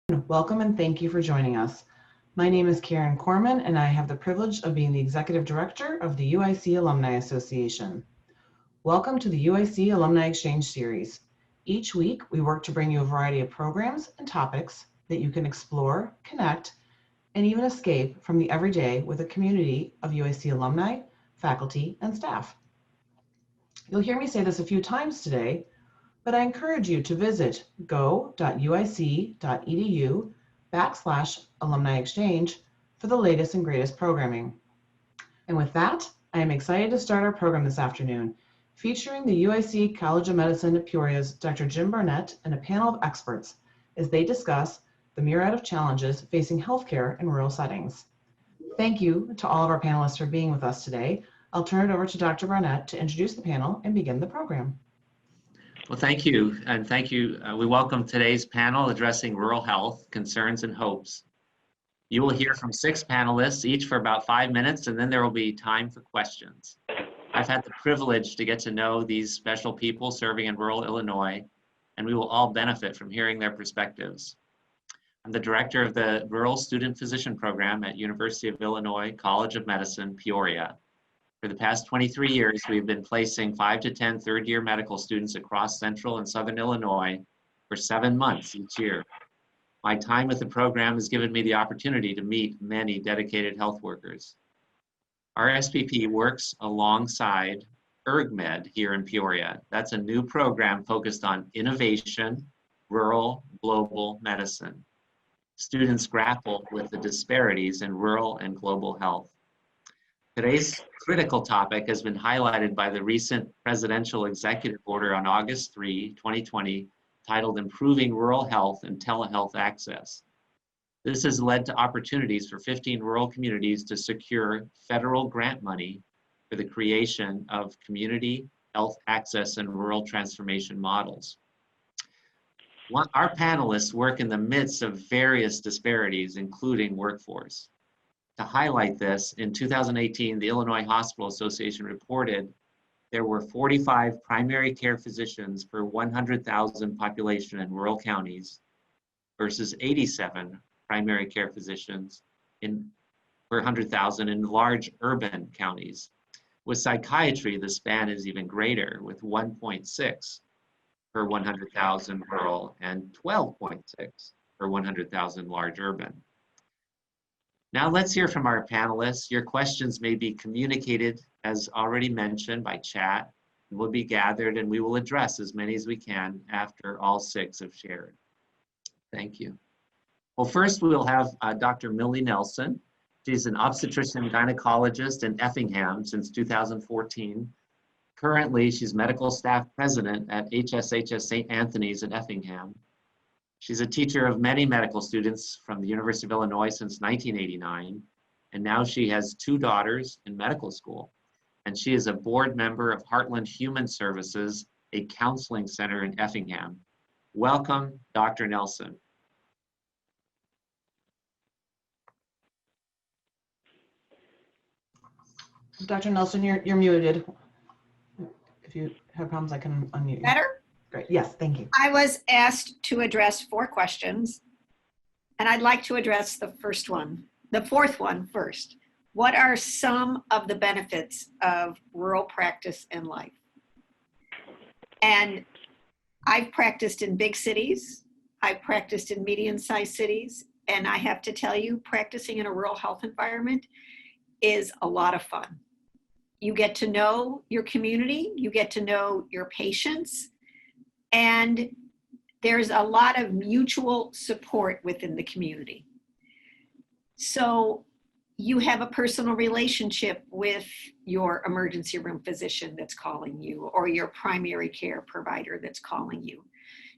Welcome and thank you for joining us. My name is Karen Corman and I have the privilege of being the Executive Director of the UIC Alumni Association. Welcome to the UIC Alumni Exchange Series. Each week, we work to bring you a variety of programs and topics that you can explore, connect, and even escape from the everyday with a community of UIC alumni, faculty, and staff. You'll hear me say this a few times today, but I encourage you to visit go.uic.edu/alumni exchange for the latest and greatest programming. And with that, I am excited to start our program this afternoon, featuring the UIC College of Medicine at Peoria's Dr. Jim Barnett and a panel of experts as they discuss the myriad of challenges facing healthcare in rural settings. Thank you to all of our panelists for being with us today. I'll turn it over to Dr. Barnett to introduce the panel and begin the program. Well, thank you, and thank you. We welcome today's panel addressing rural health, concerns and hopes. You will hear from 6 panelists, each for about 5 minutes, and then there will be time for questions. I've had the privilege to get to know these special people serving in rural Illinois, and we will all benefit from hearing their perspectives. I'm the director of the Rural Student Physician Program at University of Illinois College of Medicine, Peoria. For the past 23 years, we've been placing 5 to 10 third-year medical students across central and southern Illinois for 7 months each year. My time with the program has given me the opportunity to meet many dedicated health workers. Our SPP works alongside ErgMed here in Peoria. That's a new program focused on innovation, rural, global medicine. Students grapple with the disparities in rural and global health. Today's critical topic has been highlighted by the recent presidential executive order on August 3, 2020, titled Improving Rural Health and Telehealth Access. This has led to opportunities for 15 rural communities to secure federal grant money for the creation of community health access and rural transformation models. Our panelists work in the midst of various disparities, including workforce. To highlight this, in 2018, the Illinois Hospital Association reported there were 45 primary care physicians per 100,000 population in rural counties versus 87 primary care physicians per 100,000 in large urban counties. With psychiatry, the span is even greater, with 1.6 per 100,000 rural and 12.6 per 100,000 large urban. Now let's hear from our panelists. Your questions may be communicated, as already mentioned, by chat, and will be gathered, and we will address as many as we can after all 6 have shared. Thank you. Well, first we'll have Dr. Millie Nelson. She's an obstetrician gynecologist in Effingham since 2014. Currently, she's medical staff president at HSHS St. Anthony's in Effingham. She's a teacher of many medical students from the University of Illinois since 1989, and now she has 2 daughters in medical school. And she is a board member of Heartland Human Services, a counseling center in Effingham. Welcome, Dr. Nelson. Dr. Nelson, you're muted. If you have problems, I can unmute you. Better? Great. Yes, thank you. I was asked to address 4 questions, and I'd like to address the fourth one first. What are some of the benefits of rural practice and life? And I've practiced in big cities, I've practiced in medium-sized cities, and I have to tell you, practicing in a rural health environment is a lot of fun. You get to know your community, you get to know your patients, and there's a lot of mutual support within the community. So you have a personal relationship with your emergency room physician that's calling you, or your primary care provider that's calling you.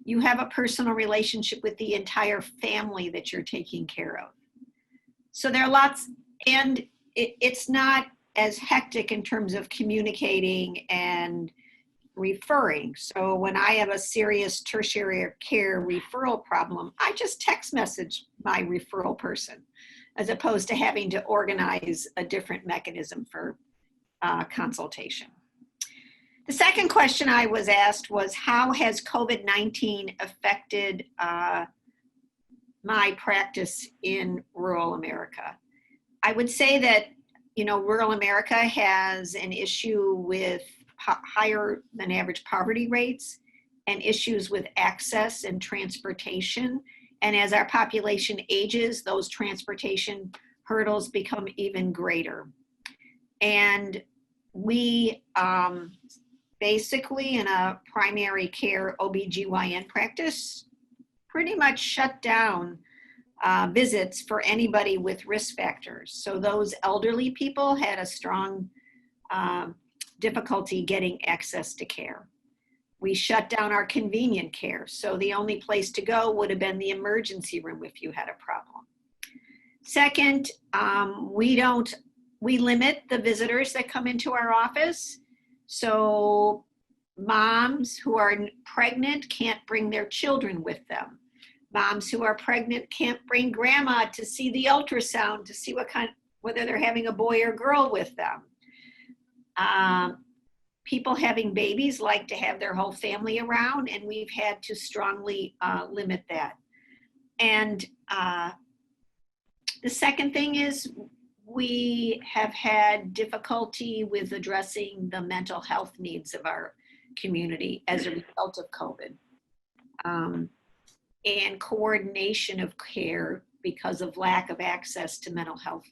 You have a personal relationship with the entire family that you're taking care of. So there are lots, and it's not as hectic in terms of communicating and referring. So when I have a serious tertiary care referral problem, I just text message my referral person, as opposed to having to organize a different mechanism for consultation. The second question I was asked was, how has COVID-19 affected my practice in rural America. I would say that, rural America has an issue with higher than average poverty rates and issues with access and transportation. And as our population ages, those transportation hurdles become even greater. And we basically, in a primary care OBGYN practice, pretty much shut down visits for anybody with risk factors. So those elderly people had a strong difficulty getting access to care. We shut down our convenient care. So the only place to go would have been the emergency room if you had a problem. Second, we limit the visitors that come into our office. So moms who are pregnant can't bring their children with them. Moms who are pregnant can't bring grandma to see the ultrasound to see whether they're having a boy or girl with them. People having babies like to have their whole family around, and we've had to strongly limit that. And the second thing is we have had difficulty with addressing the mental health needs of our community as a result of COVID. And coordination of care because of lack of access to mental health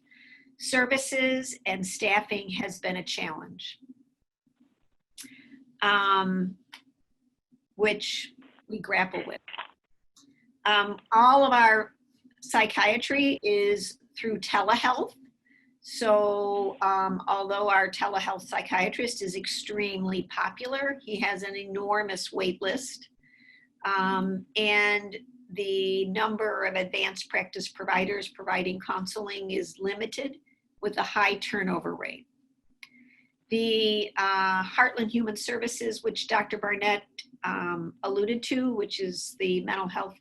services and staffing has been a challenge, which we grapple with. All of our psychiatry is through telehealth. So although our telehealth psychiatrist is extremely popular, he has an enormous wait list. And the number of advanced practice providers providing counseling is limited with a high turnover rate. The Heartland Human Services, which Dr. Barnett alluded to, which is the mental health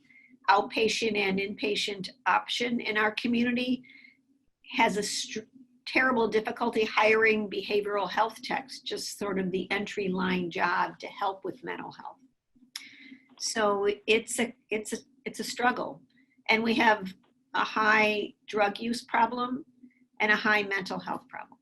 outpatient and inpatient option in our community, has a terrible difficulty hiring behavioral health techs, just sort of the entry line job to help with mental health. So it's a struggle, and we have a high drug use problem and a high mental health problem.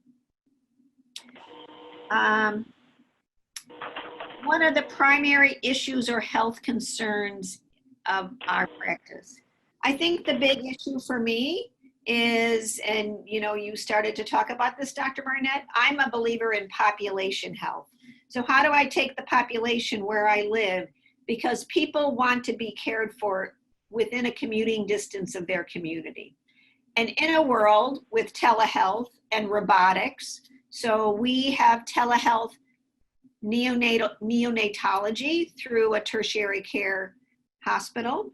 What are the primary issues or health concerns of our practice? I think the big issue for me is, and you started to talk about this, Dr. Barnett, I'm a believer in population health. So how do I take the population where I live? Because people want to be cared for within a commuting distance of their community. And in a world with telehealth and robotics, so we have telehealth neonatology through a tertiary care hospital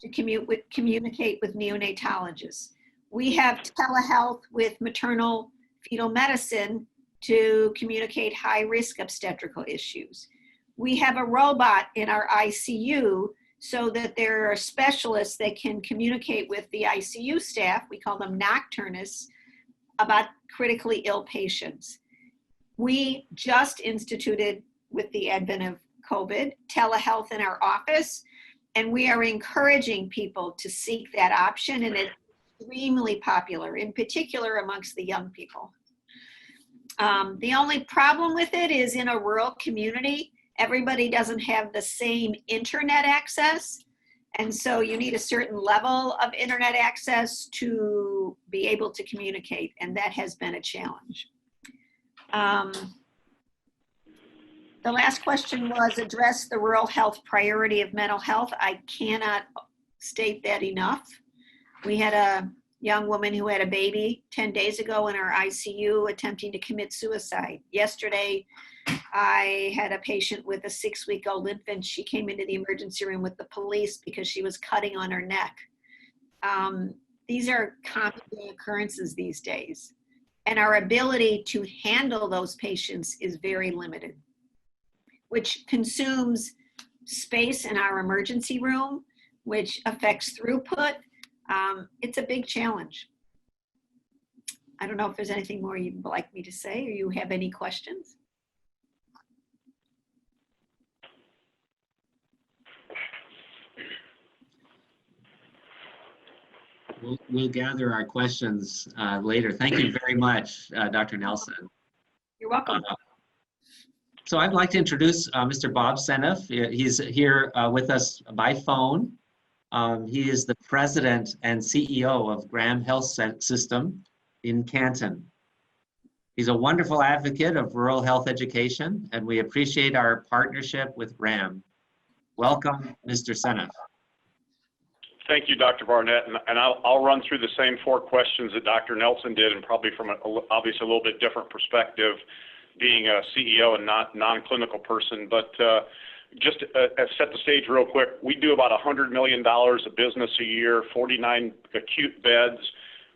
to communicate with neonatologists. We have telehealth with maternal fetal medicine to communicate high-risk obstetrical issues. We have a robot in our ICU so that there are specialists that can communicate with the ICU staff, we call them nocturnists, about critically ill patients. We just instituted, with the advent of COVID, telehealth in our office, and we are encouraging people to seek that option, and it's extremely popular, in particular amongst the young people. The only problem with it is in a rural community, everybody doesn't have the same internet access. And so you need a certain level of internet access to be able to communicate. And that has been a challenge. The last question was address the rural health priority of mental health. I cannot state that enough. We had a young woman who had a baby 10 days ago in our ICU attempting to commit suicide. Yesterday, I had a patient with a 6-week-old infant. She came into the emergency room with the police because she was cutting on her neck. These are common occurrences these days. And our ability to handle those patients is very limited, which consumes space in our emergency room, which affects throughput. It's a big challenge. I don't know if there's anything more you'd like me to say, or you have any questions? We'll gather our questions later. Thank you very much, Dr. Nelson. You're welcome. So I'd like to introduce Mr. Bob Senoff. He's here with us by phone. He is the president and CEO of Graham Health System in Canton. He's a wonderful advocate of rural health education, and we appreciate our partnership with Graham. Welcome, Mr. Senoff. Thank you, Dr. Barnett, and I'll run through the same 4 questions that Dr. Nelson did, and probably from obviously a little bit different perspective, being a CEO and not non-clinical person. But just to set the stage real quick, we do about $100 million of business a year, 49 acute beds,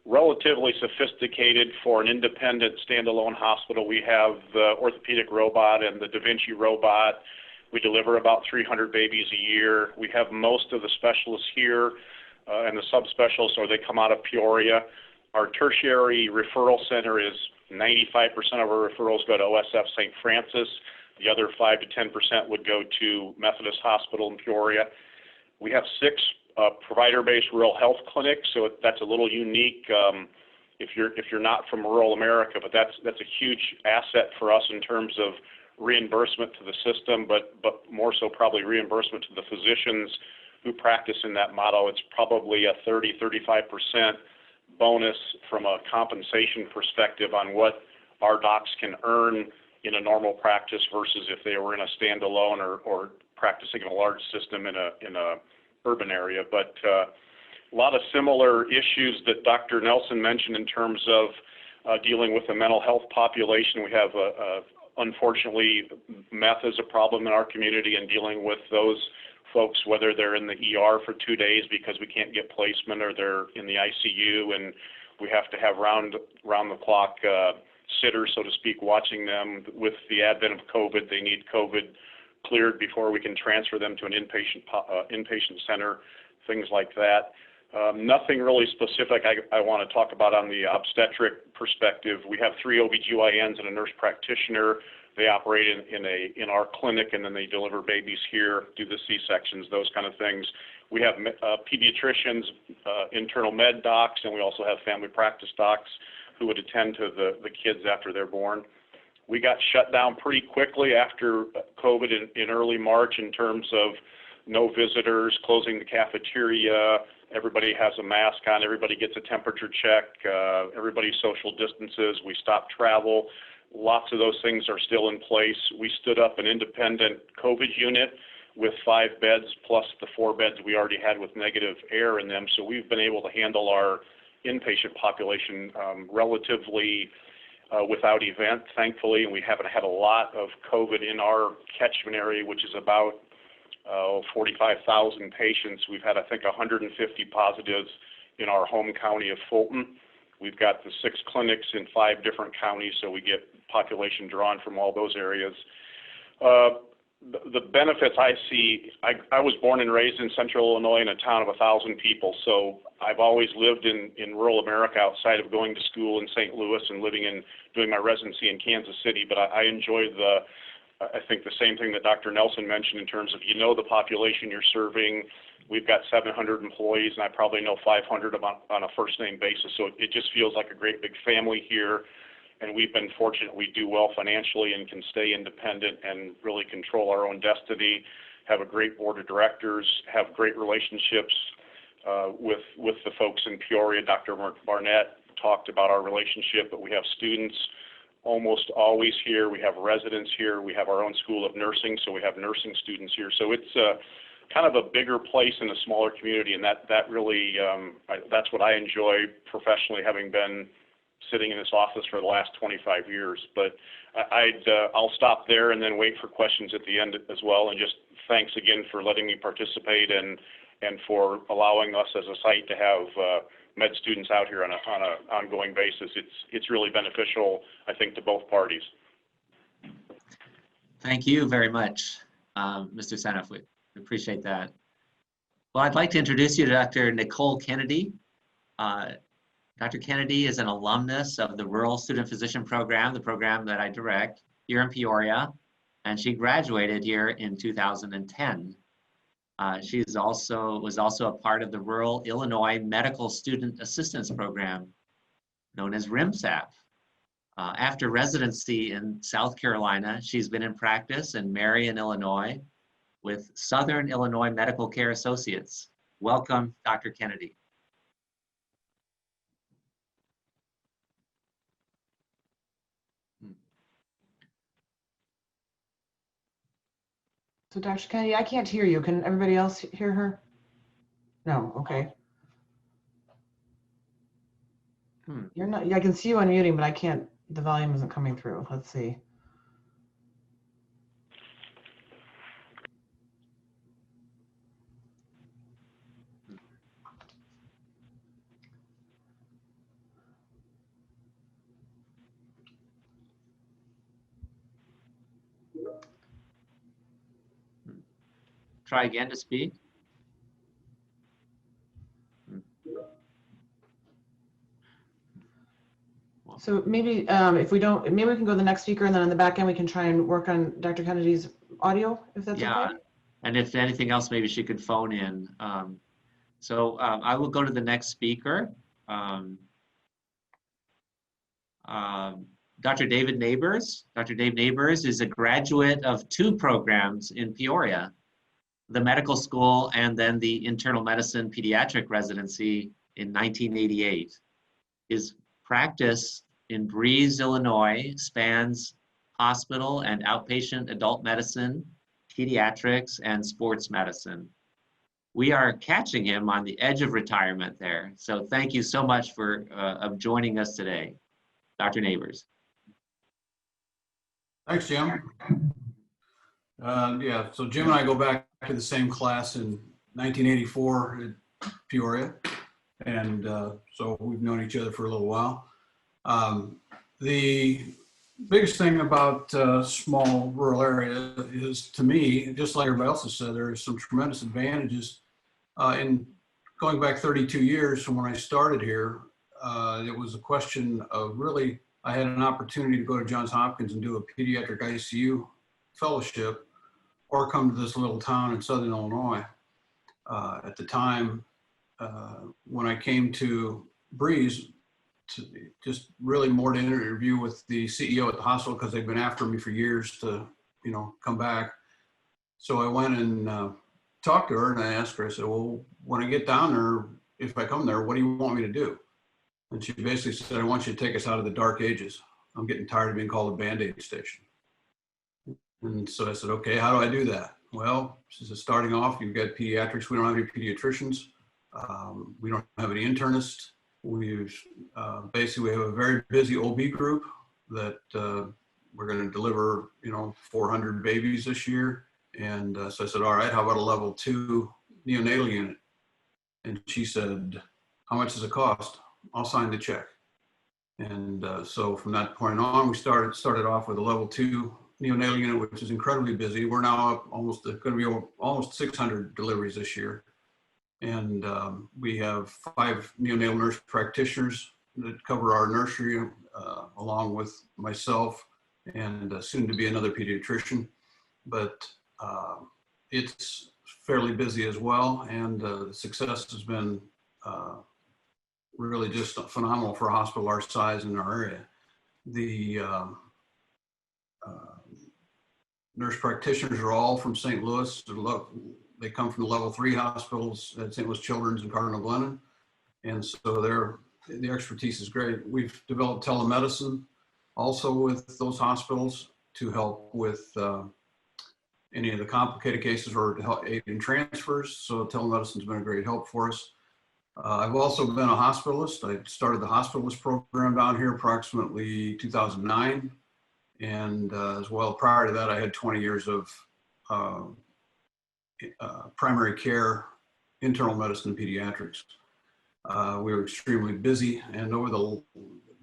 relatively sophisticated for an independent standalone hospital. We have the orthopedic robot and the Da Vinci robot. We deliver about 300 babies a year. We have most of the specialists here and the subspecialists, or they come out of Peoria. Our tertiary referral center is 95% of our referrals go to OSF St. Francis. The other 5 to 10% would go to Methodist Hospital in Peoria. We have 6 provider-based rural health clinics, so that's a little unique if you're not from rural America, but that's a huge asset for us in terms of reimbursement to the system, but more so probably reimbursement to the physicians who practice in that model. It's probably a 30-35% bonus from a compensation perspective on what our docs can earn in a normal practice versus if they were in a standalone or practicing in a large system in a urban area. But a lot of similar issues that Dr. Nelson mentioned in terms of dealing with the mental health population. We have unfortunately, meth is a problem in our community, and dealing with those folks, whether they're in the ER for 2 days because we can't get placement, or they're in the ICU and we have to have round-the-clock sitters, so to speak, watching them. With the advent of COVID, they need COVID cleared before we can transfer them to an inpatient center, things like that. Nothing really specific I want to talk about on the obstetric perspective. We have 3 OBGYNs and a nurse practitioner. They operate in our clinic, and then they deliver babies here, do the C-sections, those kind of things. We have pediatricians, internal med docs, and we also have family practice docs who would attend to the kids after they're born. We got shut down pretty quickly after COVID in early March in terms of no visitors, closing the cafeteria. Everybody has a mask on. Everybody gets a temperature check. Everybody social distances. We stop travel. Lots of those things are still in place. We stood up an independent COVID unit with 5 beds plus the 4 beds we already had with negative air in them. So we've been able to handle our inpatient population relatively without event, thankfully. And we haven't had a lot of COVID in our catchment area, which is about 45,000 patients. We've had, I think, 150 positives in our home county of Fulton. We've got the 6 clinics in 5 different counties, so we get population drawn from all those areas. The benefits I see, I was born and raised in central Illinois in a town of 1,000 people, so I've always lived in rural America outside of going to school in St. Louis and doing my residency in Kansas City, but I enjoy I think the same thing that Dr. Nelson mentioned in terms of, the population you're serving. We've got 700 employees, and I probably know 500 on a first-name basis, so it just feels like a great big family here. And we've been fortunate we do well financially and can stay independent and really control our own destiny, have a great board of directors, have great relationships with the folks in Peoria. Dr. Barnett talked about our relationship, but we have students almost always here. We have residents here. We have our own school of nursing, so we have nursing students here. So it's kind of a bigger place in a smaller community, and that really, that's what I enjoy professionally, having been sitting in this office for the last 25 years. But I'll stop there and then wait for questions at the end as well. And just thanks again for letting me participate and for allowing us as a site to have med students out here on an ongoing basis. It's really beneficial, I think, to both parties. Thank you very much, Mr. Senoff. We appreciate that. Well, I'd like to introduce you to Dr. Nicole Kennedy. Dr. Kennedy is an alumnus of the Rural Student Physician Program, the program that I direct here in Peoria, and she graduated here in 2010. She's was also a part of the Rural Illinois Medical Student Assistance Program, known as RIMSAP. After residency in South Carolina, she's been in practice in Marion, Illinois, with Southern Illinois Medical Care Associates. Welcome, Dr. Kennedy. So Dr. Kennedy, I can't hear you. Can everybody else hear her? No, okay. You're not, I can see you unmuting, but I can't, the volume isn't coming through. Let's see. Try again to speak. So maybe if we don't, maybe we can go to the next speaker, and then on the back end, we can try and work on Dr. Kennedy's audio, if that's okay. And if anything else, maybe she could phone in. I will go to the next speaker. Dr. David Neighbors. Dr. Dave Neighbors is a graduate of 2 programs in Peoria, the medical school and then the internal medicine pediatric residency in 1988. His practice in Breeze, Illinois spans hospital and outpatient adult medicine, pediatrics, and sports medicine. We are catching him on the edge of retirement there. So thank you so much for joining us today, Dr. Neighbors. Thanks, Jim. Yeah, so Jim and I go back to the same class in 1984 at Peoria. And so we've known each other for a little while. The biggest thing about small rural area is, to me, just like everybody else has said, there are some tremendous advantages. In going back 32 years from when I started here, it was a question of really, I had an opportunity to go to Johns Hopkins and do a pediatric ICU fellowship, or come to this little town in Southern Illinois. At the time, when I came to Breeze, just really more to interview with the CEO at the hospital, because they've been after me for years to, come back. So I went and talked to her, and I asked her, I said, well, when I get down there, if I come there, what do you want me to do? And she basically said, I want you to take us out of the dark ages. I'm getting tired of being called a Band-Aid station. And so I said, okay, how do I do that? Well, she said, starting off, you've got pediatrics. We don't have any pediatricians. We don't have any internists. We've basically, we have a very busy OB group that we're going to deliver, 400 babies this year. And so I said, all right, how about a level 2 neonatal unit? And she said, how much does it cost? I'll sign the check. And so from that point on, we started off with a level 2 neonatal unit, which is incredibly busy. We're now up almost going to be almost 600 deliveries this year. And we have 5 neonatal nurse practitioners that cover our nursery, along with myself and soon to be another pediatrician. But it's fairly busy as well. And the success has been really just phenomenal for a hospital our size in our area. The nurse practitioners are all from St. Louis. They come from the level 3 hospitals at St. Louis Children's and Cardinal Glennon. And so the expertise is great. We've developed telemedicine also with those hospitals to help with any of the complicated cases or to help aid in transfers. So telemedicine's been a great help for us. I've also been a hospitalist. I started the hospitalist program down here approximately 2009. And as well, prior to that, I had 20 years of primary care, internal medicine, and pediatrics. We were extremely busy, and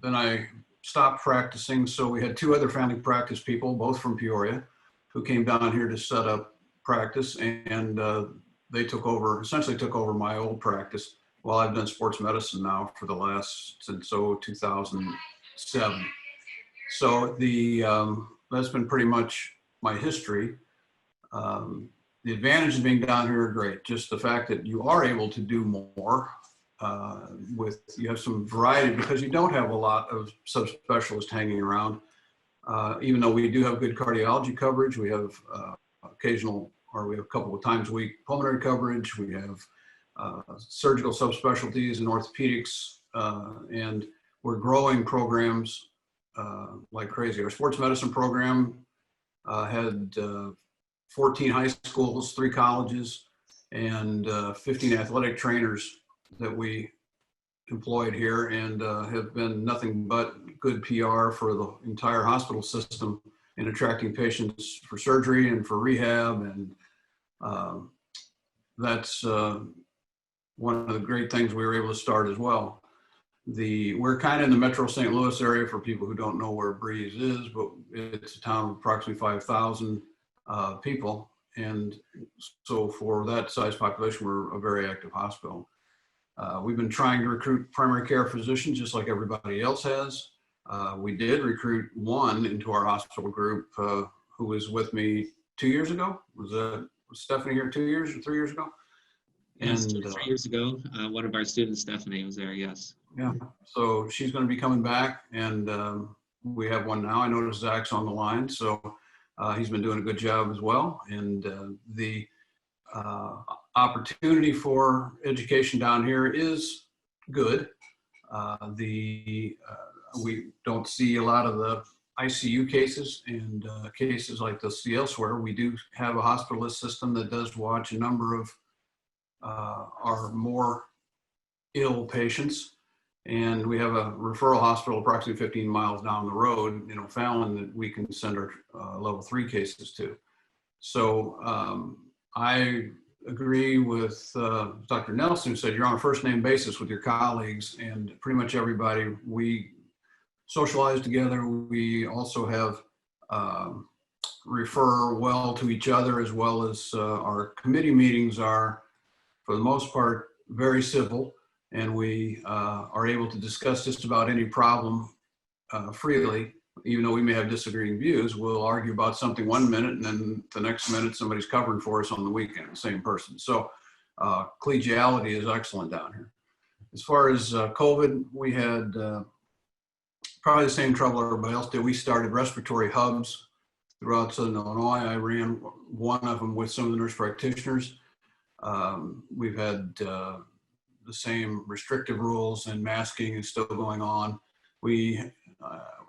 then I stopped practicing. So we had 2 other family practice people, both from Peoria, who came down here to set up practice, and they essentially took over my old practice. Well, I've done sports medicine now for the last, since 2007. So that's been pretty much my history. the advantages of being down here are great. Just the fact that you are able to do more you have some variety because you don't have a lot of subspecialists hanging around. Even though we do have good cardiology coverage, we have we have a couple of times a week pulmonary coverage. We have surgical subspecialties and orthopedics, and we're growing programs like crazy. Our sports medicine program had 14 high schools, 3 colleges, and 15 athletic trainers that we employed here, and have been nothing but good PR for the entire hospital system in attracting patients for surgery and for rehab. And that's one of the great things we were able to start as well. We're kind of in the Metro St. Louis area for people who don't know where Breeze is, but it's a town of approximately 5,000 people. And so for that size population, we're a very active hospital. We've been trying to recruit primary care physicians just like everybody else has. We did recruit one into our hospital group who was with me 2 years ago. Was Stephanie here 2 years or 3 years ago? Yes, 3 years ago, one of our students, Stephanie, was there, yes. Yeah, so she's going to be coming back, and we have one now. I noticed Zach's on the line, so he's been doing a good job as well. And the opportunity for education down here is good. We don't see a lot of the ICU cases and cases like they'll see elsewhere. We do have a hospitalist system that does watch a number of our more ill patients. And we have a referral hospital approximately 15 miles down the road in O'Fallon that we can send our level 3 cases to. So I agree with Dr. Nelson, who said you're on a first name basis with your colleagues, and pretty much everybody, we socialize together. We also have refer well to each other, as well as our committee meetings are, for the most part, very civil, and we are able to discuss just about any problem freely. Even though we may have disagreeing views, we'll argue about something 1 minute, and then the next minute somebody's covering for us on the weekend, the same person. So collegiality is excellent down here. As far as COVID, we had probably the same trouble everybody else did. We started respiratory hubs throughout Southern Illinois. I ran one of them with some of the nurse practitioners. We've had the same restrictive rules, and masking is still going on.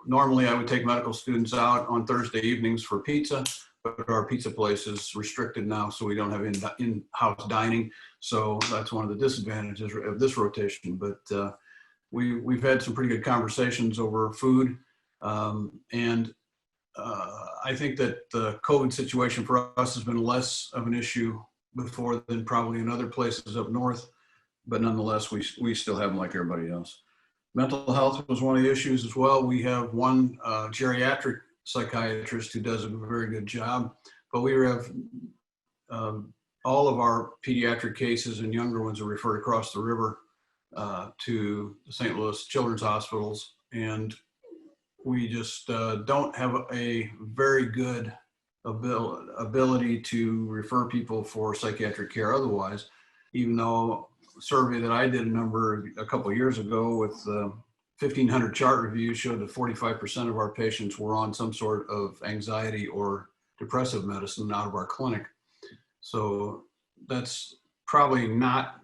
Normally I would take medical students out on Thursday evenings for pizza, but our pizza place is restricted now, so we don't have in-house dining. So that's one of the disadvantages of this rotation. But we've had some pretty good conversations over food. And I think that the COVID situation for us has been less of an issue before than probably in other places up north, but nonetheless, we still have them like everybody else. Mental health was one of the issues as well. We have one geriatric psychiatrist who does a very good job, but we have all of our pediatric cases and younger ones are referred across the river to the St. Louis Children's Hospitals, and we just don't have a very good ability to refer people for psychiatric care otherwise, even though a survey that I did a couple of years ago with 1,500 chart reviews showed that 45% of our patients were on some sort of anxiety or depressive medicine out of our clinic. So that's probably not,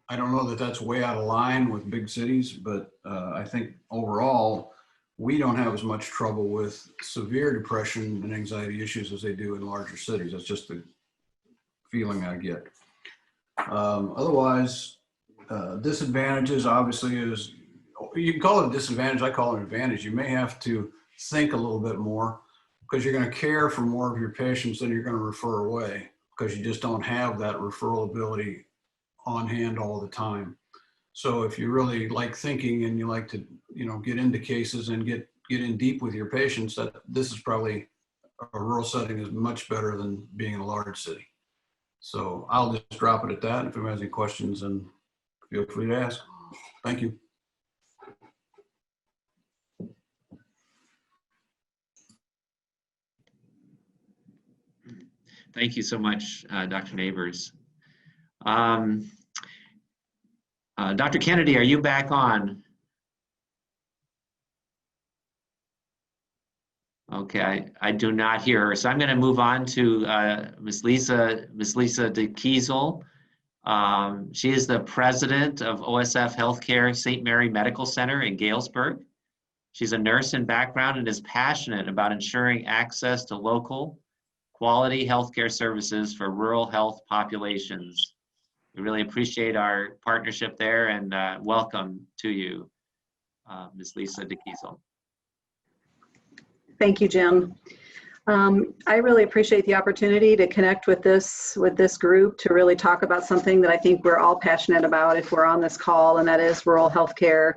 I don't know that that's way out of line with big cities, but I think overall, we don't have as much trouble with severe depression and anxiety issues as they do in larger cities. That's just the feeling I get. Otherwise, disadvantages obviously is, you can call it a disadvantage, I call it an advantage. You may have to think a little bit more because you're going to care for more of your patients than you're going to refer away, because you just don't have that referral ability on hand all the time. So if you really like thinking and you like to, get into cases and get in deep with your patients, that this is probably a rural setting is much better than being in a large city. So I'll just drop it at that. If anyone has any questions, then feel free to ask. Thank you. Thank you so much, Dr. Neighbors. Dr. Kennedy, are you back on? Okay, I do not hear her. So I'm going to move on to Ms. Lisa DeKiesel. She is the president of OSF Healthcare St. Mary Medical Center in Galesburg. She's a nurse in background and is passionate about ensuring access to local, quality healthcare services for rural health populations. We really appreciate our partnership there, and welcome to you, Ms. Lisa DeKiesel. Thank you, Jim. I really appreciate the opportunity to connect with this group to really talk about something that I think we're all passionate about if we're on this call, and that is rural healthcare.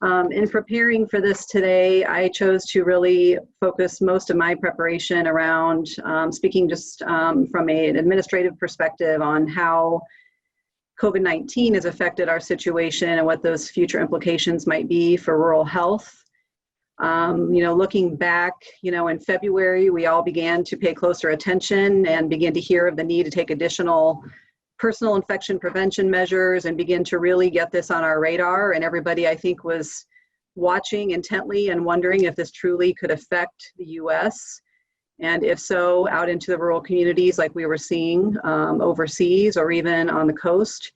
In preparing for this today, I chose to really focus most of my preparation around speaking just from an administrative perspective on how COVID-19 has affected our situation and what those future implications might be for rural health. Looking back, in February, we all began to pay closer attention and begin to hear of the need to take additional personal infection prevention measures and begin to really get this on our radar. And everybody, I think, was watching intently and wondering if this truly could affect the U.S. And if so, out into the rural communities like we were seeing overseas or even on the coast.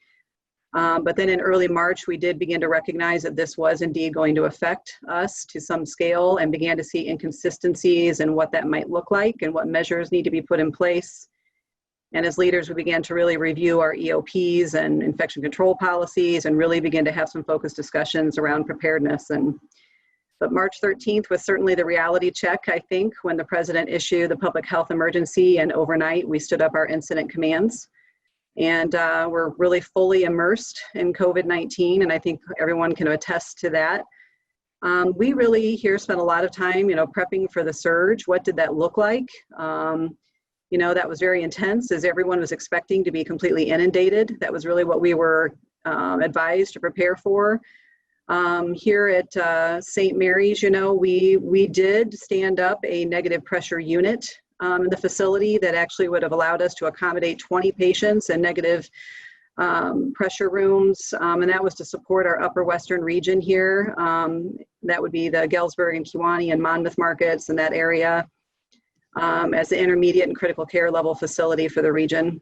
But then in early March, we did begin to recognize that this was indeed going to affect us to some scale and began to see inconsistencies in what that might look like and what measures need to be put in place. And as leaders, we began to really review our EOPs and infection control policies and really begin to have some focused discussions around preparedness. But March 13th was certainly the reality check, I think, when the president issued the public health emergency, and overnight we stood up our incident commands. And we're really fully immersed in COVID-19, and I think everyone can attest to that. We really here spent a lot of time, prepping for the surge. What did that look like? That was very intense, as everyone was expecting to be completely inundated. That was really what we were advised to prepare for. Here at St. Mary's, we did stand up a negative pressure unit in the facility that actually would have allowed us to accommodate 20 patients in negative pressure rooms. And that was to support our upper western region here. That would be the Galesburg and Kewanee and Monmouth markets in that area, as the intermediate and critical care level facility for the region.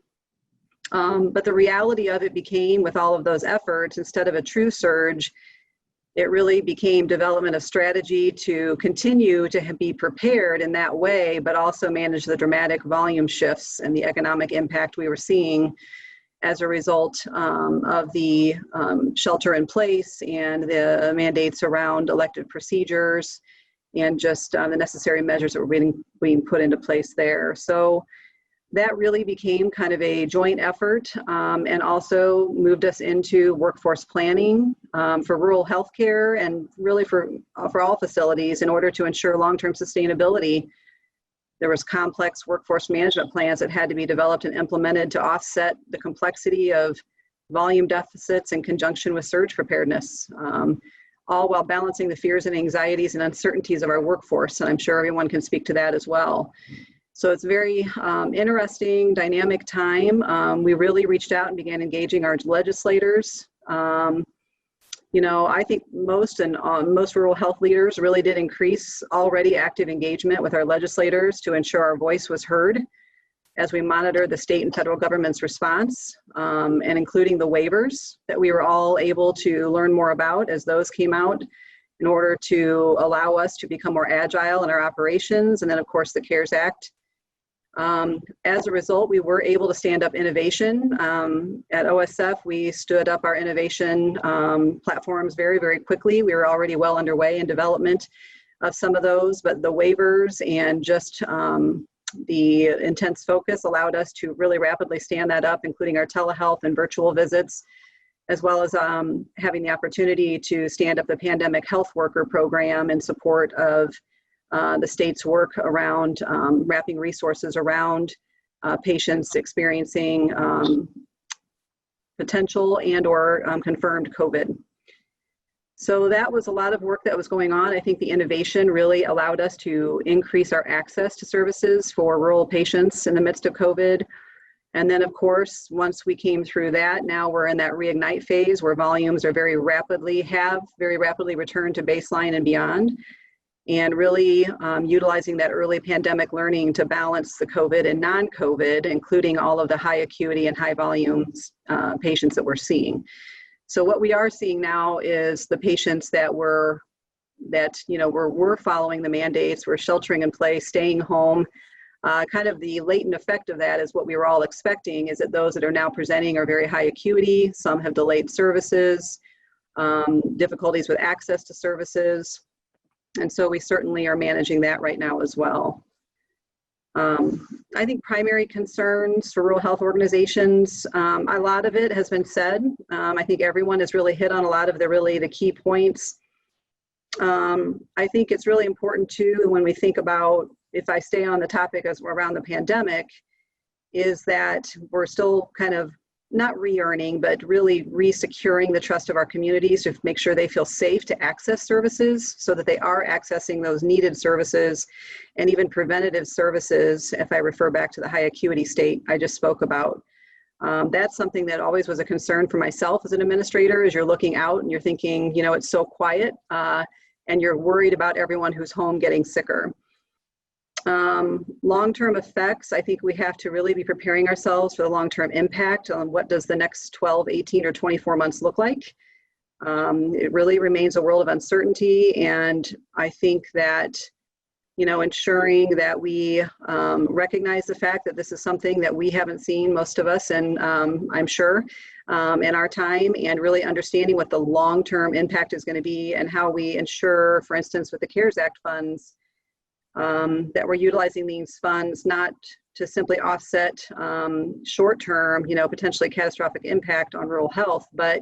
But the reality of it became, with all of those efforts, instead of a true surge, it really became development of strategy to continue to be prepared in that way, but also manage the dramatic volume shifts and the economic impact we were seeing as a result of the shelter in place and the mandates around elective procedures and just the necessary measures that were being put into place there. So that really became kind of a joint effort and also moved us into workforce planning for rural healthcare and really for all facilities in order to ensure long-term sustainability. There was complex workforce management plans that had to be developed and implemented to offset the complexity of volume deficits in conjunction with surge preparedness, all while balancing the fears and anxieties and uncertainties of our workforce. And I'm sure everyone can speak to that as well. So it's a very interesting, dynamic time. We really reached out and began engaging our legislators. I think most rural health leaders really did increase already active engagement with our legislators to ensure our voice was heard as we monitor the state and federal government's response, and including the waivers that we were all able to learn more about as those came out in order to allow us to become more agile in our operations. And then, of course, the CARES Act. As a result, we were able to stand up innovation. At OSF, we stood up our innovation platforms very, very quickly. We were already well underway in development of some of those, but the waivers and just the intense focus allowed us to really rapidly stand that up, including our telehealth and virtual visits, as well as having the opportunity to stand up the Pandemic Health Worker Program in support of the state's work around wrapping resources around patients experiencing potential and or confirmed COVID. So that was a lot of work that was going on. I think the innovation really allowed us to increase our access to services for rural patients in the midst of COVID. And then, of course, once we came through that, now we're in that reignite phase where volumes are very rapidly returned to baseline and beyond. And really utilizing that early pandemic learning to balance the COVID and non-COVID, including all of the high acuity and high volumes patients that we're seeing. So what we are seeing now is the patients that were following the mandates, were sheltering in place, staying home. Kind of the latent effect of that is what we were all expecting, is that those that are now presenting are very high acuity. Some have delayed services, difficulties with access to services. And so we certainly are managing that right now as well. I think primary concerns for rural health organizations, a lot of it has been said. I think everyone has really hit on a lot of the key points. I think it's really important too, when we think about, if I stay on the topic as around the pandemic, is that we're still kind of not re-earning, but really re-securing the trust of our communities to make sure they feel safe to access services, so that they are accessing those needed services and even preventative services. If I refer back to the high acuity state I just spoke about, that's something that always was a concern for myself as an administrator, as you're looking out and you're thinking, it's so quiet, and you're worried about everyone who's home getting sicker. Long-term effects, I think we have to really be preparing ourselves for the long-term impact on what does the next 12, 18, or 24 months look like. It really remains a world of uncertainty, and I think that, ensuring that we recognize the fact that this is something that we haven't seen, most of us, and I'm sure, in our time, and really understanding what the long-term impact is going to be and how we ensure, for instance, with the CARES Act funds, that we're utilizing these funds not to simply offset short-term, potentially catastrophic impact on rural health, but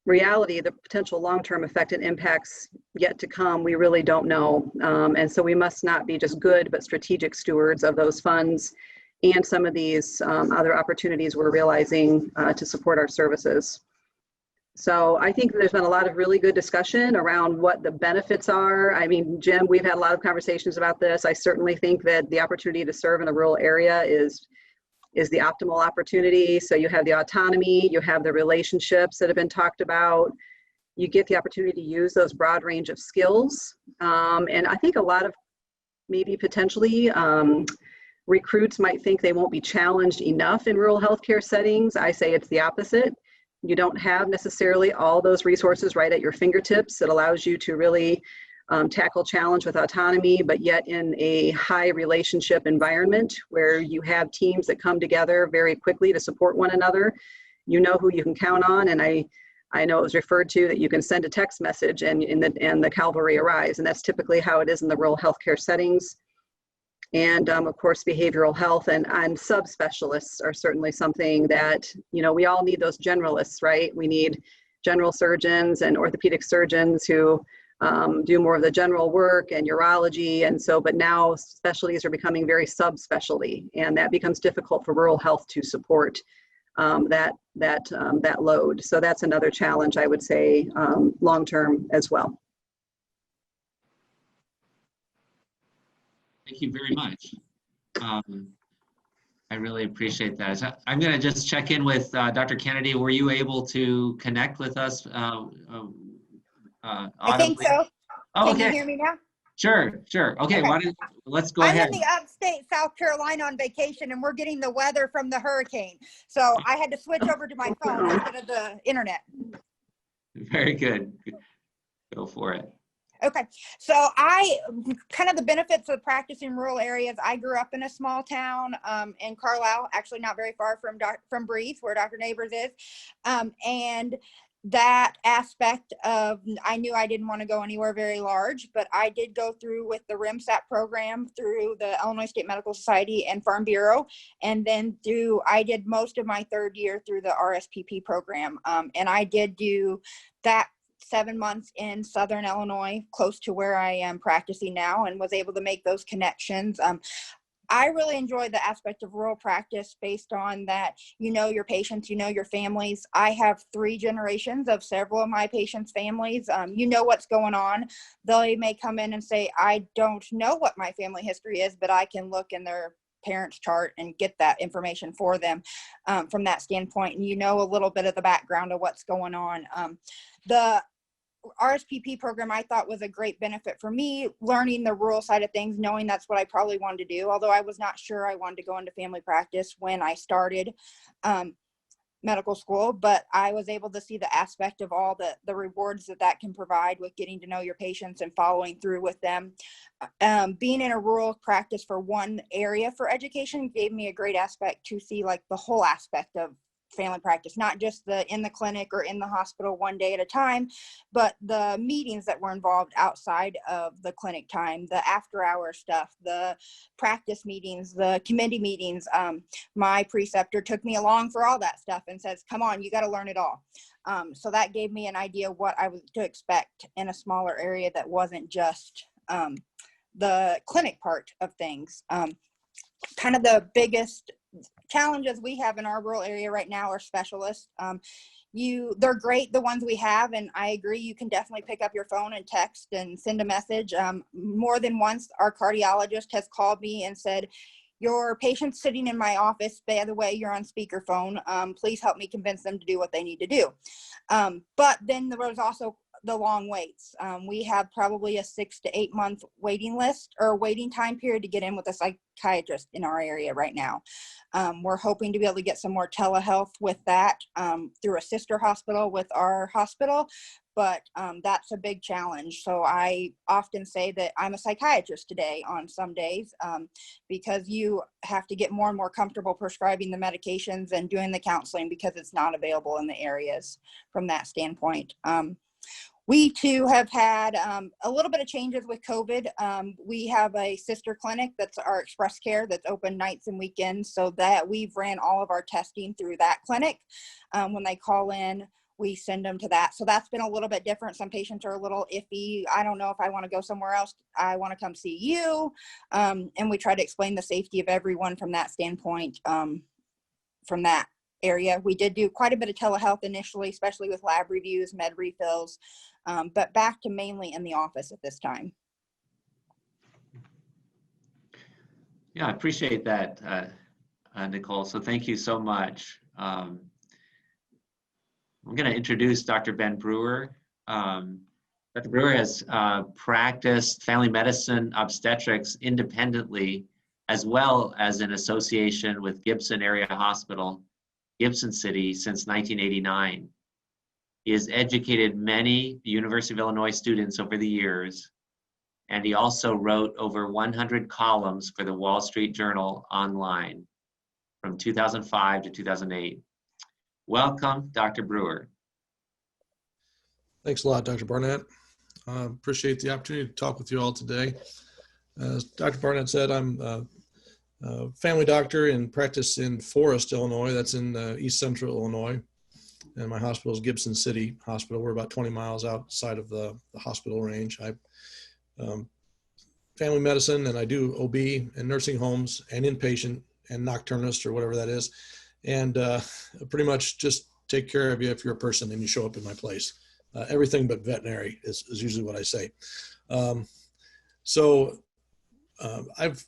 reality, the potential long-term effect and impacts yet to come, we really don't know. And so we must not be just good, but strategic stewards of those funds and some of these other opportunities we're realizing to support our services. So I think there's been a lot of really good discussion around what the benefits are. I mean, Jim, we've had a lot of conversations about this. I certainly think that the opportunity to serve in a rural area is the optimal opportunity. So you have the autonomy, you have the relationships that have been talked about, you get the opportunity to use those broad range of skills. And I think a lot of maybe potentially recruits might think they won't be challenged enough in rural healthcare settings. I say it's the opposite. You don't have necessarily all those resources right at your fingertips. It allows you to really tackle challenge with autonomy, but yet in a high relationship environment where you have teams that come together very quickly to support one another. You know who you can count on, and I know it was referred to that you can send a text message and the cavalry arrives, and that's typically how it is in the rural healthcare settings. And of course, behavioral health and subspecialists are certainly something that, we all need those generalists, right? We need general surgeons and orthopedic surgeons who do more of the general work and urology. And so, but now specialties are becoming very subspecialty, and that becomes difficult for rural health to support that load. So that's another challenge, I would say, long-term as well. Thank you very much. I really appreciate that. So I'm going to just check in with Dr. Kennedy. Were you able to connect with us audibly? I think so. Oh, Can okay. you hear me now? Sure. Okay. Let's go ahead. I'm in the upstate South Carolina on vacation, and we're getting the weather from the hurricane. So I had to switch over to my phone instead of the internet. Very good. Go for it. Okay, so kind of the benefits of practicing in rural areas. I grew up in a small town in Carlisle, actually not very far from Breeze, where Dr. Neighbors is, and that aspect of, I knew I didn't want to go anywhere very large, but I did go through with the RIMSAT program through the Illinois State Medical Society and Farm Bureau, and then I did most of my third year through the RSPP program, and I did do that 7 months in Southern Illinois, close to where I am practicing now, and was able to make those connections. I really enjoy the aspect of rural practice based on that, you know your patients, you know your families. I have 3 generations of several of my patients' families. You know what's going on. They may come in and say, I don't know what my family history is, but I can look in their parents chart and get that information for them from that standpoint. And you know a little bit of the background of what's going on. The RSPP program I thought was a great benefit for me, learning the rural side of things, knowing that's what I probably wanted to do, although I was not sure I wanted to go into family practice when I started medical school, but I was able to see the aspect of all the rewards that can provide with getting to know your patients and following through with them. Being in a rural practice for one area for education gave me a great aspect to see like the whole aspect of family practice, not just the in the clinic or in the hospital one day at a time, but the meetings that were involved outside of the clinic time, the after hour stuff, the practice meetings, the committee meetings. My preceptor took me along for all that stuff and says, come on, you got to learn it all. So that gave me an idea of what I was to expect in a smaller area that wasn't just the clinic part of things. Kind of the biggest challenges we have in our rural area right now are specialists. They're great, the ones we have, and I agree, you can definitely pick up your phone and text and send a message. More than once, our cardiologist has called me and said, your patient's sitting in my office, by the way, you're on speakerphone. Please help me convince them to do what they need to do. But then there was also the long waits. We have probably a 6 to 8 month waiting list or waiting time period to get in with a psychiatrist in our area right now. We're hoping to be able to get some more telehealth with that through a sister hospital with our hospital, but that's a big challenge. So I often say that I'm a psychiatrist today on some days because you have to get more and more comfortable prescribing the medications and doing the counseling because it's not available in the areas from that standpoint. We too have had a little bit of changes with COVID. We have a sister clinic that's our Express Care that's open nights and weekends, so that we've ran all of our testing through that clinic. When they call in, we send them to that. So that's been a little bit different. Some patients are a little iffy. I don't know if I want to go somewhere else. I want to come see you. And we try to explain the safety of everyone from that standpoint, from that area. We did do quite a bit of telehealth initially, especially with lab reviews, med refills, but back to mainly in the office at this time. Yeah, I appreciate that, Nicole. So thank you so much. I'm going to introduce Dr. Ben Brewer. Dr. Brewer has practiced family medicine obstetrics independently, as well as in association with Gibson Area Hospital, Gibson City, since 1989. He has educated many University of Illinois students over the years, and he also wrote over 100 columns for the Wall Street Journal online from 2005 to 2008. Welcome, Dr. Brewer. Thanks a lot, Dr. Barnett. Appreciate the opportunity to talk with you all today. As Dr. Barnett said, I'm a family doctor in practice in Forest, Illinois. That's in East Central Illinois. And my hospital is Gibson City Hospital. We're about 20 miles outside of the hospital range. I family medicine, and I do OB and nursing homes and inpatient and nocturnist or whatever that is. And pretty much just take care of you if you're a person and you show up in my place. Everything but veterinary is usually what I say. I've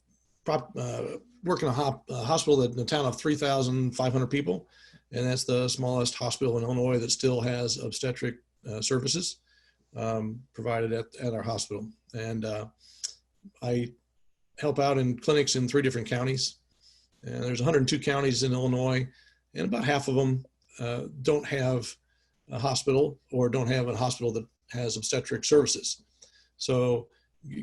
worked in a hospital in a town of 3,500 people, and that's the smallest hospital in Illinois that still has obstetric services provided at our hospital. And I help out in clinics in 3 different counties. And there's 102 counties in Illinois, and about half of them don't have a hospital or don't have a hospital that has obstetric services. So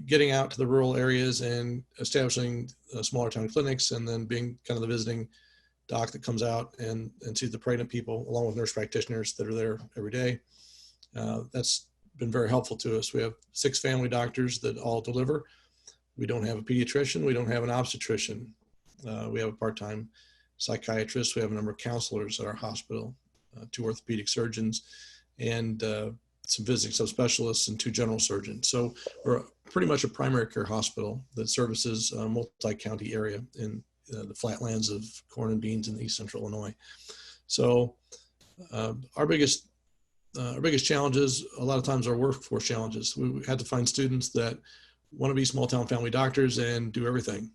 getting out to the rural areas and establishing smaller town clinics, and then being kind of the visiting doc that comes out and sees the pregnant people along with nurse practitioners that are there every day. That's been very helpful to us. We have 6 family doctors that all deliver. We don't have a pediatrician. We don't have an obstetrician. We have a part-time psychiatrist. We have a number of counselors at our hospital, 2 orthopedic surgeons, and some visiting subspecialists and 2 general surgeons. So we're pretty much a primary care hospital that services a multi-county area in the flatlands of corn and beans in East Central Illinois. So our biggest challenges a lot of times are workforce challenges. We had to find students that want to be small town family doctors and do everything.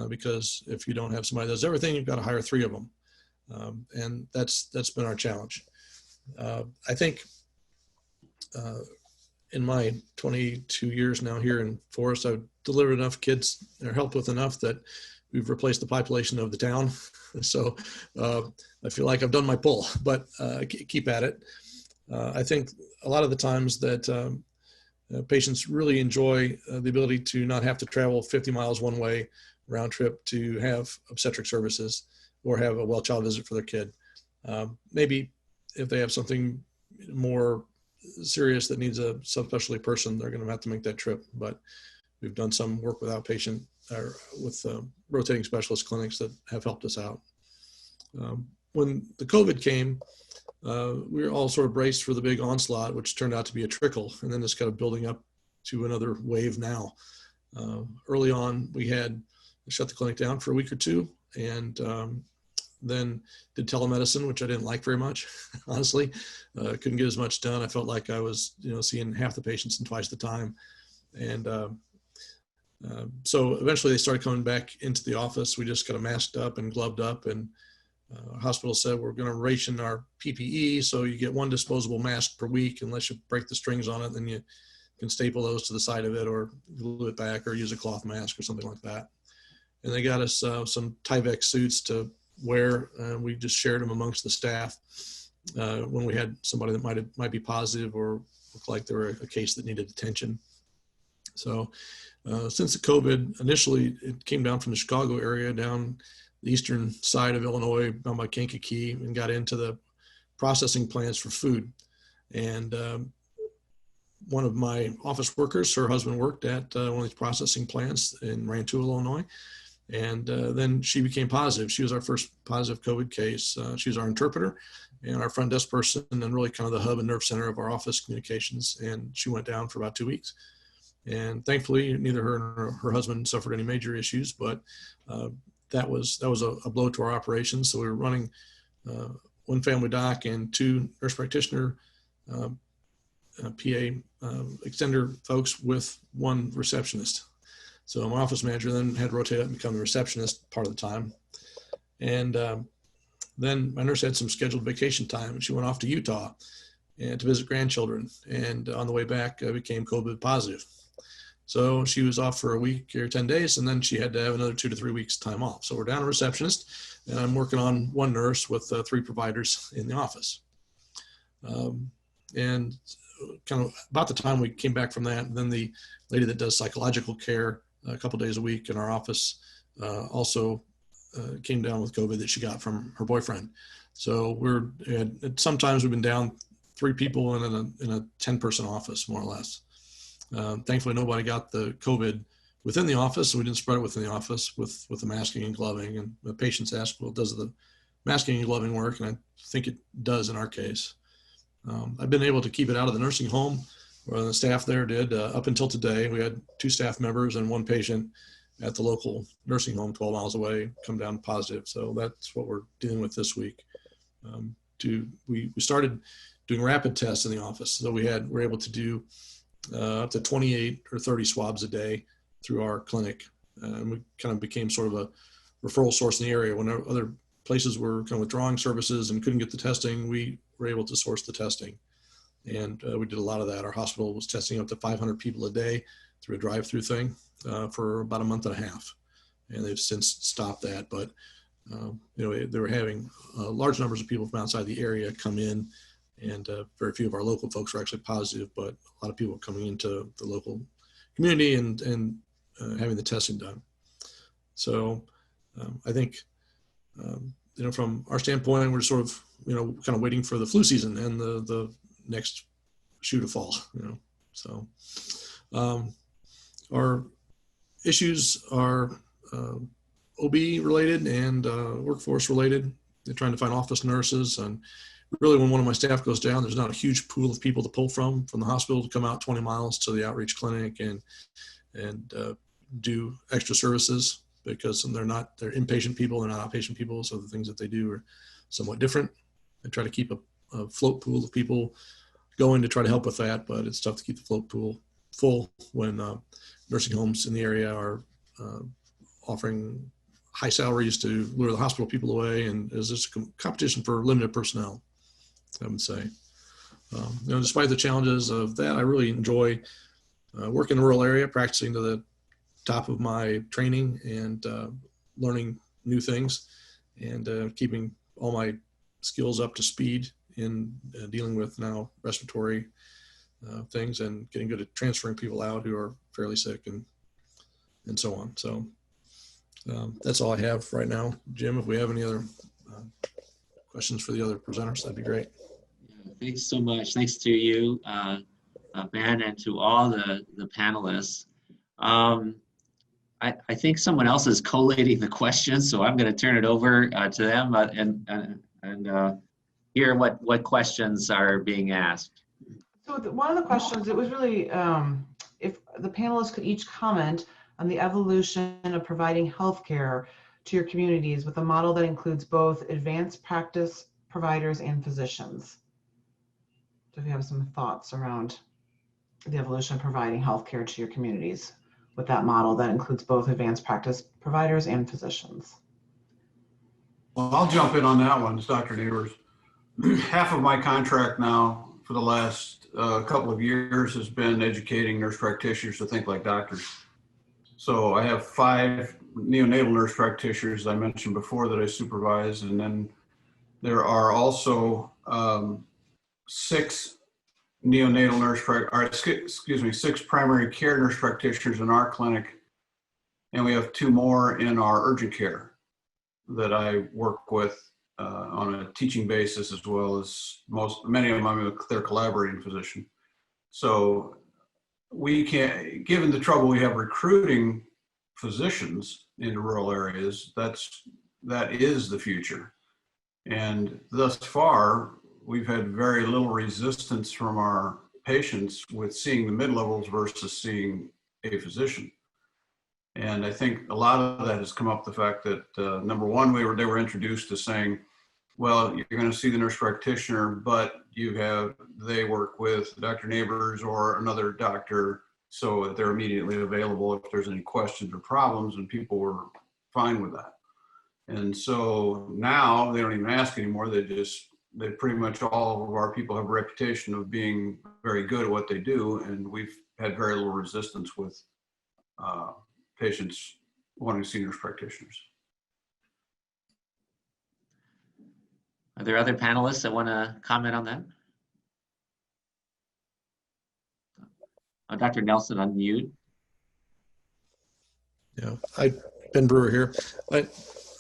Because if you don't have somebody that does everything, you've got to hire 3 of them. And that's been our challenge. I think in my 22 years now here in Forest, I've delivered enough kids or helped with enough that we've replaced the population of the town. So I feel like I've done my pull, but keep at it. I think a lot of the times that patients really enjoy the ability to not have to travel 50 miles one way round trip to have obstetric services or have a well child visit for their kid. Maybe if they have something more serious that needs a subspecialty person, they're going to have to make that trip. But we've done some work with outpatient or with rotating specialist clinics that have helped us out. When the COVID came, we were all sort of braced for the big onslaught, which turned out to be a trickle, and then it's kind of building up to another wave now. Early on, we had shut the clinic down for a week or 2, and then did telemedicine, which I didn't like very much, honestly. Couldn't get as much done. I felt like I was, seeing half the patients in twice the time. And so eventually they started coming back into the office. We just got masked up and gloved up, and hospital said, we're going to ration our PPE. So you get 1 disposable mask per week, unless you break the strings on it, then you can staple those to the side of it or glue it back or use a cloth mask or something like that. And they got us some Tyvek suits to wear. We just shared them amongst the staff when we had somebody that might be positive or looked like they were a case that needed attention. So since the COVID, initially it came down from the Chicago area down the eastern side of Illinois, down by Kankakee, and got into the processing plants for food. And one of my office workers, her husband worked at one of these processing plants in Rantoul, Illinois. And then she became positive. She was our first positive COVID case. She was our interpreter and our front desk person, and really kind of the hub and nerve center of our office communications. And she went down for about 2 weeks. And thankfully, neither her nor her husband suffered any major issues, but that was a blow to our operations. So we were running 1 family doc and 2 nurse practitioner PA extender folks with 1 receptionist. So my office manager then had to rotate up and become the receptionist part of the time. And then my nurse had some scheduled vacation time, and she went off to Utah and to visit grandchildren. And on the way back, became COVID positive. So she was off for a week or 10 days, and then she had to have another 2 to 3 weeks time off. So we're down a receptionist, and I'm working on 1 nurse with 3 providers in the office. And kind of about the time we came back from that, then the lady that does psychological care a couple days a week in our office also came down with COVID that she got from her boyfriend. So sometimes we've been down 3 people in a 10-person office, more or less. Thankfully, nobody got the COVID within the office, so we didn't spread it within the office with the masking and gloving. And the patients asked, well, does the masking and gloving work? And I think it does in our case. I've been able to keep it out of the nursing home, where the staff there did. Up until today, we had 2 staff members and 1 patient at the local nursing home 12 miles away come down positive. So that's what we're dealing with this week. We started doing rapid tests in the office. So we're able to do up to 28 or 30 swabs a day through our clinic. And we kind of became sort of a referral source in the area. When other places were kind of withdrawing services and couldn't get the testing, we were able to source the testing. And we did a lot of that. Our hospital was testing up to 500 people a day through a drive-through thing for about a month and a half. And they've since stopped that. But, they were having large numbers of people from outside the area come in, and very few of our local folks were actually positive, but a lot of people coming into the local community and having the testing done. So I think, from our standpoint, we're sort of, kind of waiting for the flu season and the next shoe to fall, So our issues are OB related and workforce related. They're trying to find office nurses and really, when one of my staff goes down, there's not a huge pool of people to pull from the hospital to come out 20 miles to the outreach clinic and do extra services, because they're inpatient people, they're not outpatient people. So the things that they do are somewhat different. I try to keep a float pool of people going to try to help with that, but it's tough to keep the float pool full when nursing homes in the area are offering high salaries to lure the hospital people away, and is this a competition for limited personnel, I would say. Despite the challenges of that, I really enjoy working in a rural area, practicing to the top of my training and learning new things, and keeping all my skills up to speed in dealing with now respiratory things, and getting good at transferring people out who are fairly sick and so on. So that's all I have right now. Jim, if we have any other questions for the other presenters, that'd be great. Thanks so much. Thanks to you, Ben, and to all the panelists. I think someone else is collating the questions, so I'm going to turn it over to them and hear what questions are being asked. So one of the questions, it was really if the panelists could each comment on the evolution of providing healthcare to your communities with a model that includes both advanced practice providers and physicians. So if you have some thoughts around the evolution of providing healthcare to your communities with that model that includes both advanced practice providers and physicians. Well, I'll jump in on that one, Dr. Neighbors. Half of my contract now for the last couple of years has been educating nurse practitioners to think like doctors. So I have 5 neonatal nurse practitioners I mentioned before that I supervise, and then there are also 6 neonatal nurse, 6 primary care nurse practitioners in our clinic, and we have 2 more in our urgent care that I work with on a teaching basis, as well as many of them, they're collaborating physician. So we can't, given the trouble we have recruiting physicians in rural areas, that is the future. And thus far, we've had very little resistance from our patients with seeing the mid-levels versus seeing a physician. And I think a lot of that has come up the fact that number one, they were introduced to saying, well, you're going to see the nurse practitioner, but they work with Dr. Neighbors or another doctor, so they're immediately available if there's any questions or problems, and people were fine with that. And so now they don't even ask anymore. They pretty much, all of our people have a reputation of being very good at what they do, and we've had very little resistance with patients wanting to see nurse practitioners. Are there other panelists that want to comment on that? Dr. Nelson, unmute. Yeah, Ben Brewer here.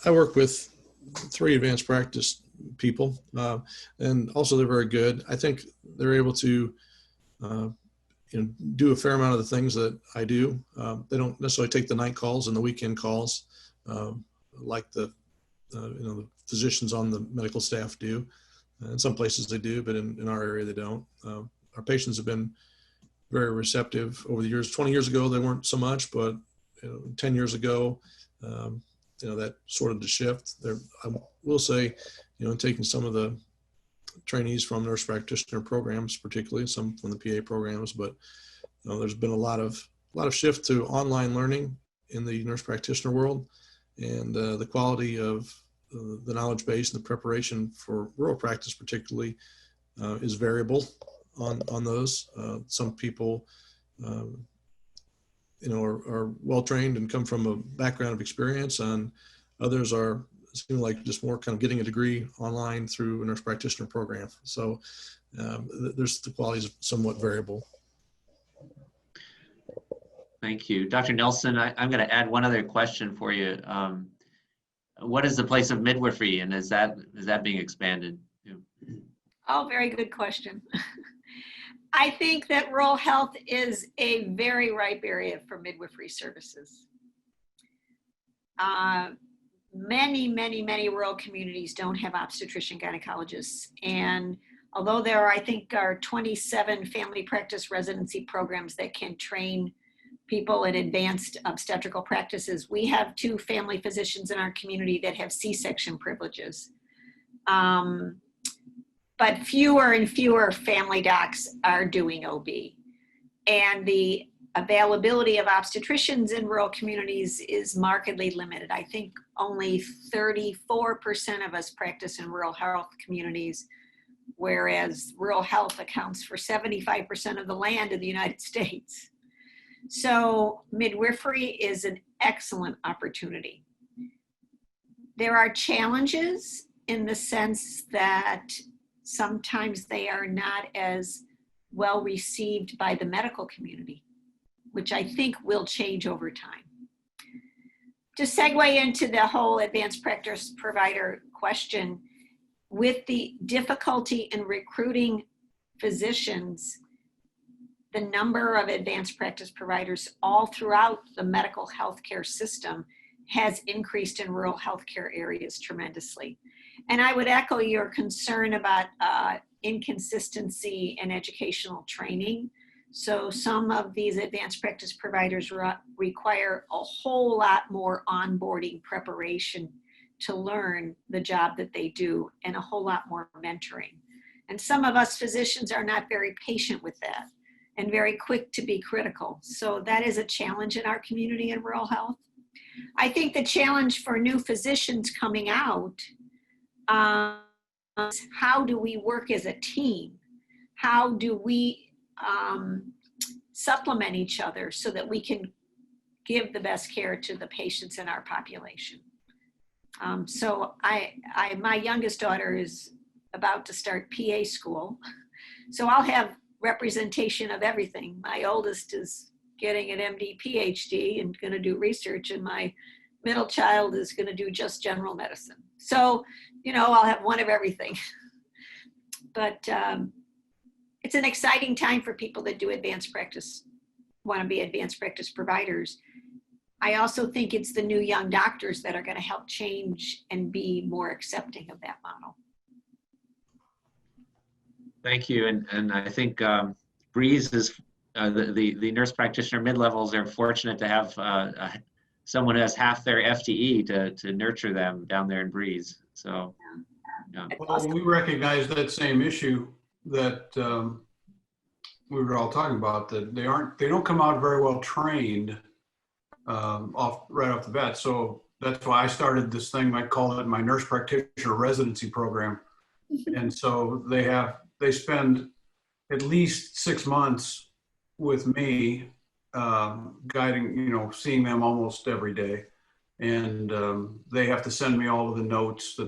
I work with 3 advanced practice people, and also they're very good. I think they're able to do a fair amount of the things that I do. They don't necessarily take the night calls and the weekend calls like the physicians on the medical staff do. In some places they do, but in our area they don't. Our patients have been very receptive over the years. 20 years ago they weren't so much, but 10 years ago, that sorted to shift. I will say, in taking some of the trainees from nurse practitioner programs, particularly some from the PA programs, but there's been a lot of shift to online learning in the nurse practitioner world, and the quality of the knowledge base and the preparation for rural practice particularly is variable on those. Some people are well trained and come from a background of experience, and others seem like just more kind of getting a degree online through a nurse practitioner program. So the quality is somewhat variable. Thank you. Dr. Nelson, I'm going to add one other question for you. What is the place of midwifery, and is that being expanded? Oh, very good question. I think that rural health is a very ripe area for midwifery services. many rural communities don't have obstetrician gynecologists. And although there are, I think, are 27 family practice residency programs that can train people in advanced obstetrical practices, we have 2 family physicians in our community that have C-section privileges. But fewer and fewer family docs are doing OB. And the availability of obstetricians in rural communities is markedly limited. I think only 34% of us practice in rural health communities, whereas rural health accounts for 75% of the land in the United States. So midwifery is an excellent opportunity. There are challenges in the sense that sometimes they are not as well received by the medical community, which I think will change over time. To segue into the whole advanced practice provider question, with the difficulty in recruiting physicians, the number of advanced practice providers all throughout the medical healthcare system has increased in rural healthcare areas tremendously. And I would echo your concern about inconsistency in educational training. So some of these advanced practice providers require a whole lot more onboarding preparation to learn the job that they do, and a whole lot more mentoring. And some of us physicians are not very patient with that and very quick to be critical. So that is a challenge in our community in rural health. I think the challenge for new physicians coming out is how do we work as a team? How do we supplement each other so that we can give the best care to the patients in our population? So my youngest daughter is about to start PA school. So I'll have representation of everything. My oldest is getting an MD, PhD and going to do research, and my middle child is going to do just general medicine. So, you know, I'll have one of everything. But it's an exciting time for people that do advanced practice, want to be advanced practice providers. I also think it's the new young doctors that are going to help change and be more accepting of that model. Thank you. And I think Breeze is the nurse practitioner mid-levels are fortunate to have someone who has half their FTE to nurture them down there in Breeze. So, yeah. Well, we recognize that same issue that we were all talking about, that they don't come out very well trained right off the bat. So that's why I started this thing. I call it my nurse practitioner residency program. And so they spend at least 6 months with me, guiding, seeing them almost every day. And they have to send me all of the notes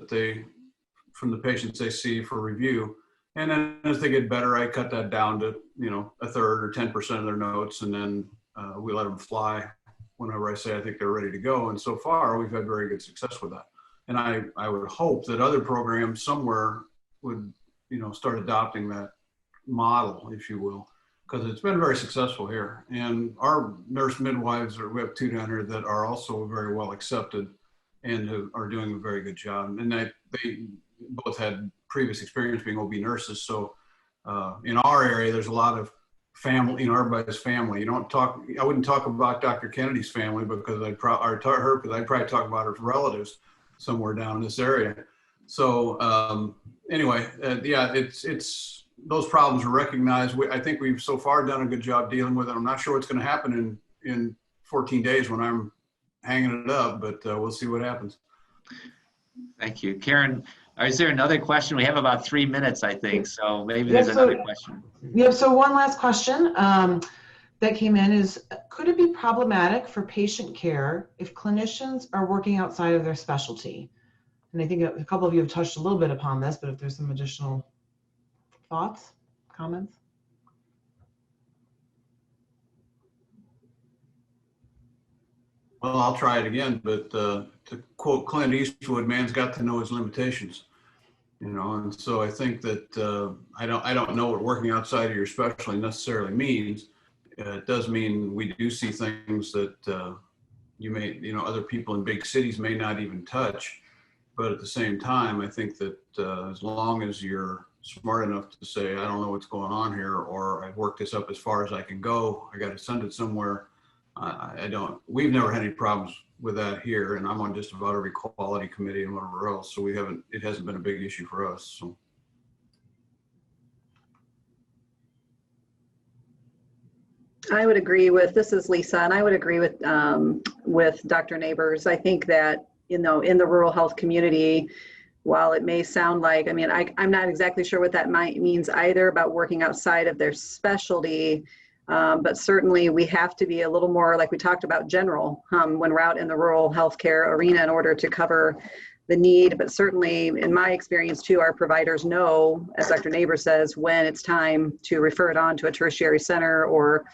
from the patients they see for review. And then as they get better, I cut that down to, a third or 10% of their notes. And then we let them fly whenever I say I think they're ready to go. And so far, we've had very good success with that. And I would hope that other programs somewhere would, start adopting that model, if you will, because it's been very successful here. And our nurse midwives, we have 2 down here that are also very well accepted and who are doing a very good job. And they both had previous experience being OB nurses. So in our area, there's a lot of family, everybody's family. I wouldn't talk about Dr. Kennedy's family because I'd probably talk about her relatives somewhere down in this area. So anyway, yeah, it's those problems are recognized. I think we've so far done a good job dealing with it. I'm not sure what's going to happen in 14 days when I'm hanging it up, but we'll see what happens. Thank you. Karen, is there another question? We have about 3 minutes, I think, so maybe there's another question. Yeah, so one last question that came in is, could it be problematic for patient care if clinicians are working outside of their specialty? And I think a couple of you have touched a little bit upon this, but if there's some additional thoughts, comments? Well, I'll try it again, but to quote Clint Eastwood, man's got to know his limitations, and so I think that I don't know what working outside of your specialty necessarily means. It does mean we do see things that you may, other people in big cities may not even touch. But at the same time, I think that as long as you're smart enough to say, I don't know what's going on here, or I've worked this up as far as I can go, I got to send it somewhere. We've never had any problems with that here, and I'm on just about every quality committee and whatever else. So it hasn't been a big issue for us. So. I would agree this is Lisa, and I would agree with Dr. Neighbors. I think that, in the rural health community, while it may sound like, I'm not exactly sure what that means either about working outside of their specialty, but certainly we have to be a little more, like we talked about, general when we're out in the rural healthcare arena in order to cover the need. But certainly in my experience too, our providers know, as Dr. Neighbor says, when it's time to refer it on to a tertiary center or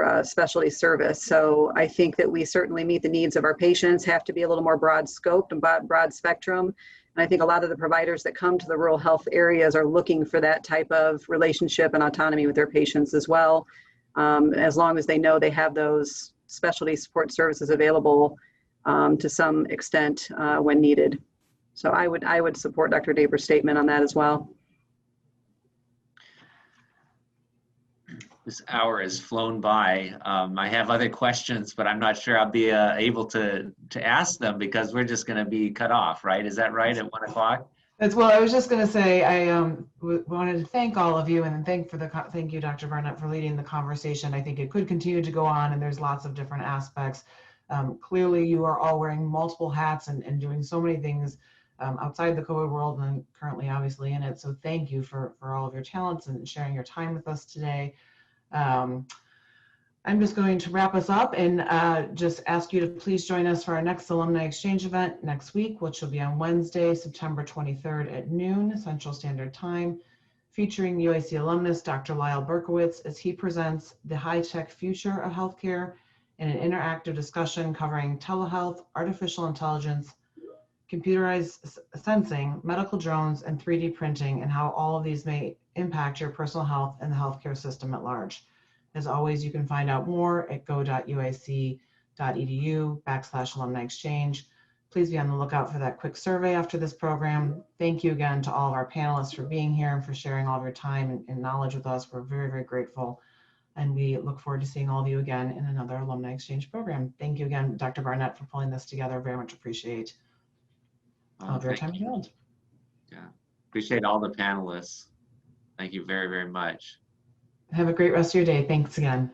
a specialty service. So I think that we certainly meet the needs of our patients, have to be a little more broad scoped and broad spectrum. And I think a lot of the providers that come to the rural health areas are looking for that type of relationship and autonomy with their patients as well, as long as they know they have those specialty support services available to some extent when needed. So I would support Dr. Daber's statement on that as well. This hour has flown by. I have other questions, but I'm not sure I'll be able to ask them because we're just going to be cut off, right? Is that right, at 1 o'clock? Well, I was just going to say, I wanted to thank all of you, and thank you, Dr. Barnett, for leading the conversation. I think it could continue to go on, and there's lots of different aspects. Clearly, you are all wearing multiple hats and doing so many things outside the COVID world and currently obviously in it. So thank you for all of your talents and sharing your time with us today. I'm just going to wrap us up and just ask you to please join us for our next Alumni Exchange event next week, which will be on Wednesday, September 23rd at noon Central Standard Time, featuring UIC alumnus Dr. Lyle Berkowitz as he presents the high-tech future of healthcare in an interactive discussion covering telehealth, artificial intelligence, computerized sensing, medical drones, and 3D printing, and how all of these may impact your personal health and the healthcare system at large. As always, you can find out more at go.uic.edu/alumni exchange. Please be on the lookout for that quick survey after this program. Thank you again to all of our panelists for being here and for sharing all of your time and knowledge with us. We're very, very grateful. And we look forward to seeing all of you again in another Alumni Exchange program. Thank you again, Dr. Barnett, for pulling this together. Very much appreciate all of your time available. Yeah, appreciate all the panelists. Thank you very, very much. Have a great rest of your day. Thanks again.